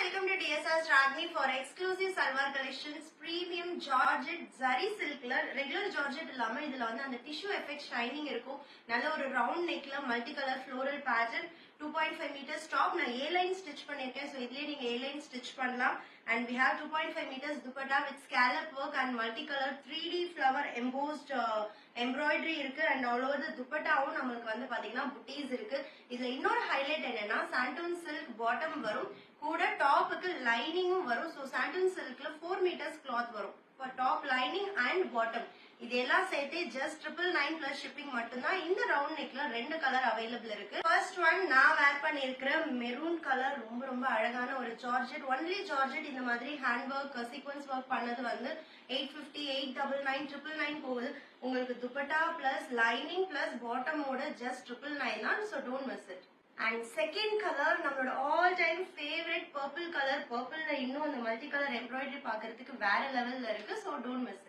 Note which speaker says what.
Speaker 1: welcome to DSR Ragni for exclusive salwar collections, premium Georgette zari silk la regular Georgette illama idhula vandu and tissue effect shining irukum nalla oru round neck la multicolor floral pattern 2.5 meters top na A-line stitch பண்ணிருக்கேன் so idile neenga A-line stitch பண்ணலாம் and we have 2.5 meters dupatta with scallop work and multicolor 3D flower embossed embroidery இருக்கு and all over the dupattaவும் நமக்கு வந்து பாத்தீங்கன்னா booties இருக்கு. இதுல இன்னொரு highlight என்னன்னா santoon silk bottom வரும் கூட டாப்புக்கு லைனிங்கும் வரும். so santoon silkல 4 meters cloth வரும் for top lining and bottom. இதெல்லாம் சேர்த்து just 999 plus shipping மட்டும்தான். இந்த ரவுண்ட் நெக்ல ரெண்டு கலர் அவைலபிள் இருக்கு. ஃபர்ஸ்ட் ஒன் நான் வேர் பண்ணிருக்கிற மெரூன் கலர் ரொம்ப அழகான ஒரு ஜார்ஜெட். ஒன்லி ஜார்ஜெட் இந்த மாதிரி ஹேண்ட் ஒர்க் சீக்வன்ஸ் ஒர்க் பண்ணது வந்து 850 899 999 போகுது. உங்களுக்கு துப்பட்டா பிளஸ் லைனிங் பிளஸ் பாட்டமோட just 999 தான். so don't miss it. And second color நம்மளோட all time favorite purple color. purple ல இன்னும் அந்த multi color embroidery பார்க்கிறதுக்கு வேற லெவல்ல இருக்கு. so don't miss it.